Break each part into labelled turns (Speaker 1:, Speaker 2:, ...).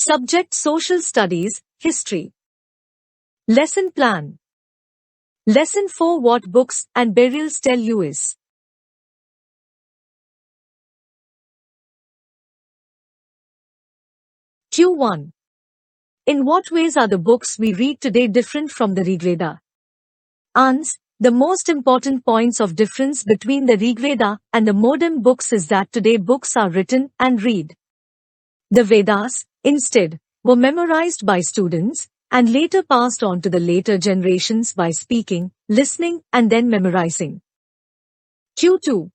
Speaker 1: Subject: Social Studies, History. Lesson Plan. Lesson 4: What books and burials tell you is. Q1. In what ways are the books we read today different from the Rigveda? Ans. The most important points of difference between the Rigveda and the modern books is that today books are written and read. The Vedas, instead, were memorized by students and later passed on to the later generations by speaking, listening, and then memorizing. Q2.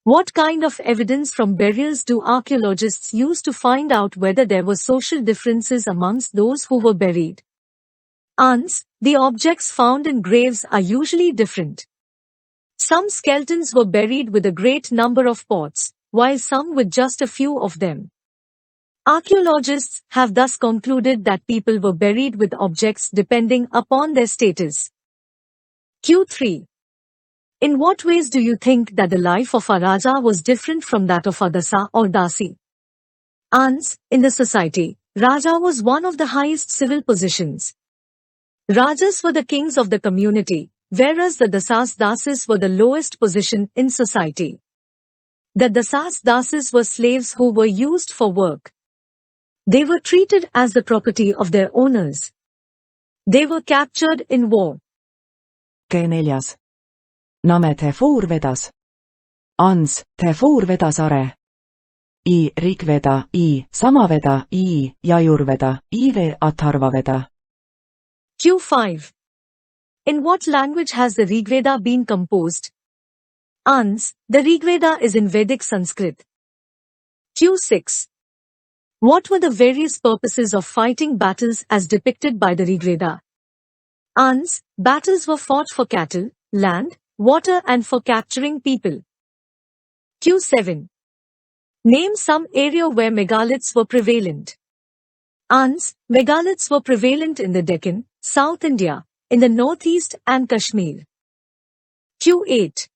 Speaker 1: What kind of evidence from burials do archaeologists use to find out whether there were social differences amongst those who were buried? Ans. The objects found in graves are usually different. Some skeletons were buried with a great number of pots, while some with just a few of them. Archaeologists have thus concluded that people were buried with objects depending upon their status. Q3. In what ways do you think that the life of a Raja was different from that of a Dasa or Dasi? Ans. In the society, Raja was one of the highest civil positions. Rajas were the kings of the community, whereas the Dasas Dasis were the lowest position in society. The Dasas Dasis were slaves who were used for work. They were treated as the property of their owners. They were captured in war.
Speaker 2: G4. Name te voor vedas. Ans, te voor vedas are. I Rigveda, I Samaveda, I Yajurveda, Ive Atharvaveda.
Speaker 1: Q5. In what language has the Rigveda been composed? Ans. The Rigveda is in Vedic Sanskrit. Q6. What were the various purposes of fighting battles as depicted by the Rigveda? Ans. Battles were fought for cattle, land, water and for capturing people. Q7. Name some area where megaliths were prevalent. Ans. Megaliths were prevalent in the Deccan, South India, in the northeast and Kashmir. Q8.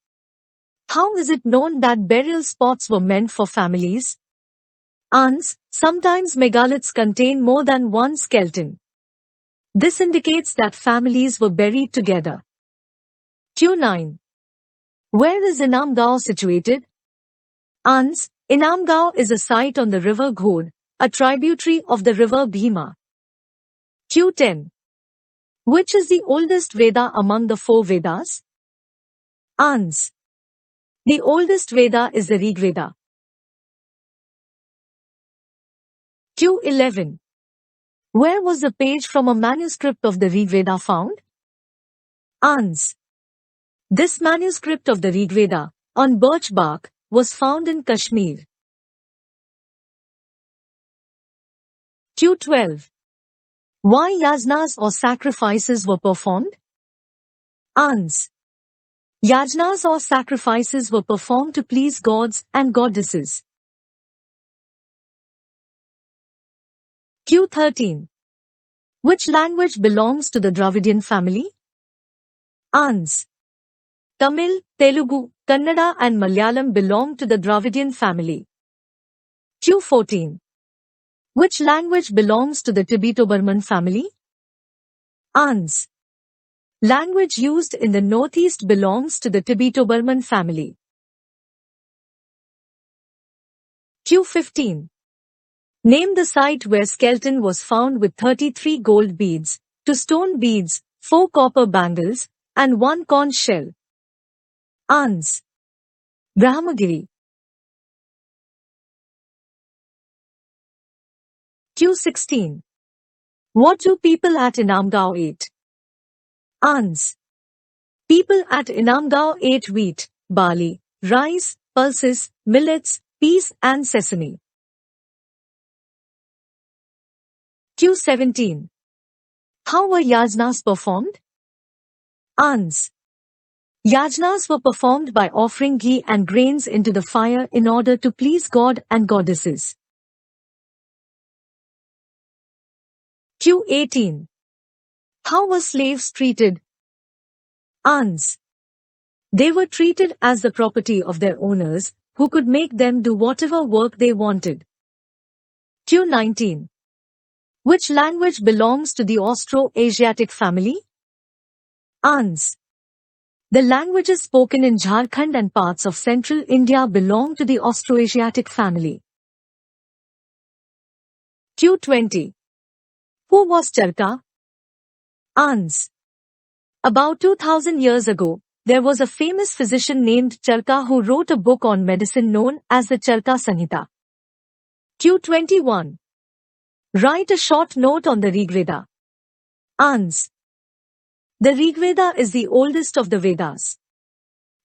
Speaker 1: How is it known that burial spots were meant for families? Ans. Sometimes megaliths contain more than one skeleton. This indicates that families were buried together. Q9. Where is Inamgaon situated? Ans. Inamgaon is a site on the river Ghod, a tributary of the river Bhima. Q10. Which is the oldest Veda among the 4 Vedas? Ans. The oldest Veda is the Rigveda. Q11. Where was the page from a manuscript of the Rigveda found? Ans. This manuscript of the Rigveda, on birch bark, was found in Kashmir. Q12. Why yajnas or sacrifices were performed? Ans. Yajnas or sacrifices were performed to please gods and goddesses. Q13. Which language belongs to the Dravidian family? Ans. Tamil, Telugu, Kannada and Malayalam belong to the Dravidian family. Q14. Which language belongs to the Tibeto-Burman family? Ans. Language used in the northeast belongs to the Tibeto-Burman family. Q15. Name the site where skeleton was found with 33 gold beads, 2 stone beads, 4 copper bangles, and 1 conch shell. Ans. Brahmagiri. Q16. What do people at Inamgaon eat? Ans. People at Inamgaon ate wheat, barley, rice, pulses, millets, peas and sesame. Q17. How were yajnas performed? Ans. Yajnas were performed by offering ghee and grains into the fire in order to please God and goddesses. Q18. How were slaves treated? Ans. They were treated as the property of their owners, who could make them do whatever work they wanted. Q19. Which language belongs to the Austro-Asiatic family? Ans. The languages spoken in Jharkhand and parts of central India belong to the Austroasiatic family. Q20. Who was Charka? Ans. About 2000 years ago, there was a famous physician named Charka who wrote a book on medicine known as the Charka Samhita. Q21. Write a short note on the Rigveda. Ans. The Rigveda is the oldest of the Vedas.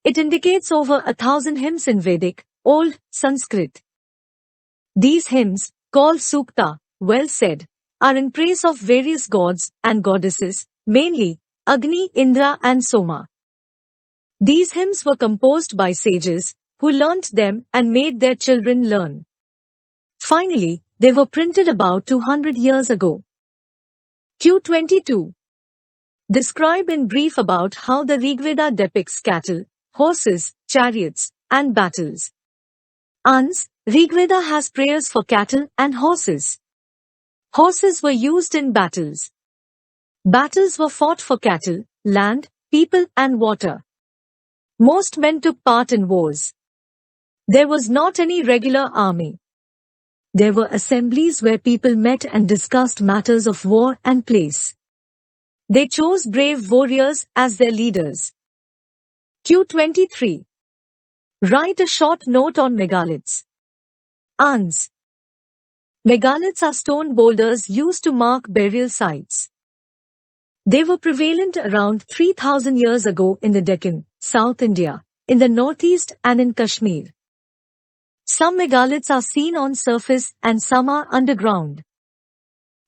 Speaker 1: It indicates over 1,000 hymns in Vedic, Old Sanskrit. These hymns, called Sukta, well said, are in praise of various gods and goddesses, mainly Agni, Indra and Soma. These hymns were composed by sages, who learnt them and made their children learn. Finally, they were printed about 200 years ago. Q22. Describe in brief about how the Rigveda depicts cattle, horses, chariots, and battles. Ans. Rigveda has prayers for cattle and horses. Horses were used in battles. Battles were fought for cattle, land, people and water. Most men took part in wars. There was not any regular army. There were assemblies where people met and discussed matters of war and place. They chose brave warriors as their leaders. Q23. Write a short note on megaliths. Ans. Megaliths are stone boulders used to mark burial sites. They were prevalent around 3000 years ago in the Deccan, South India, in the northeast and in Kashmir. Some megaliths are seen on surface and some are underground.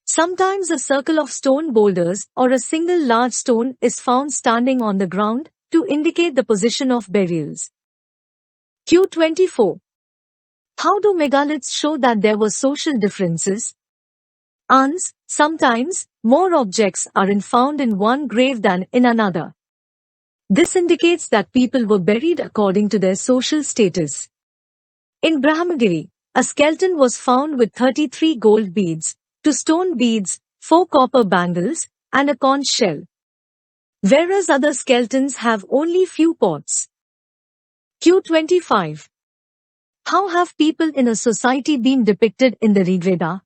Speaker 1: Sometimes a circle of stone boulders or a single large stone is found standing on the ground to indicate the position of burials. Q24. How do megaliths show that there were social differences? Ans. Sometimes, more objects are found in one grave than in another. This indicates that people were buried according to their social status. In Brahmagiri, a skeleton was found with 33 gold beads, 2 stone beads, 4 copper bangles, and a conch shell. Whereas other skeletons have only few pots. Q25. How have people in a society been depicted in the Rigveda?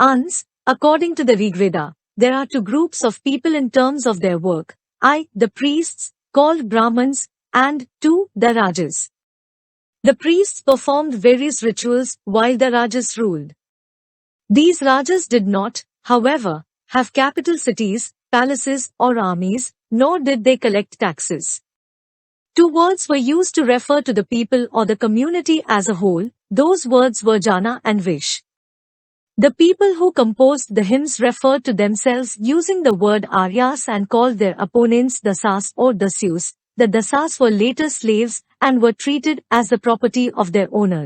Speaker 1: Ans. According to the Rigveda, there are 2 groups of people in terms of their work, the priests, called Brahmins, and 2, the Rajas. The priests performed various rituals while the Rajas ruled. These Rajas did not, however, have capital cities, palaces or armies, nor did they collect taxes. 2 words were used to refer to the people or the community as a whole. Those words were Jana and Vish. The people who composed the hymns referred to themselves using the word Aryas and called their opponents Dasas or Dasyus. The Dasas were later slaves and were treated as the property of their owners.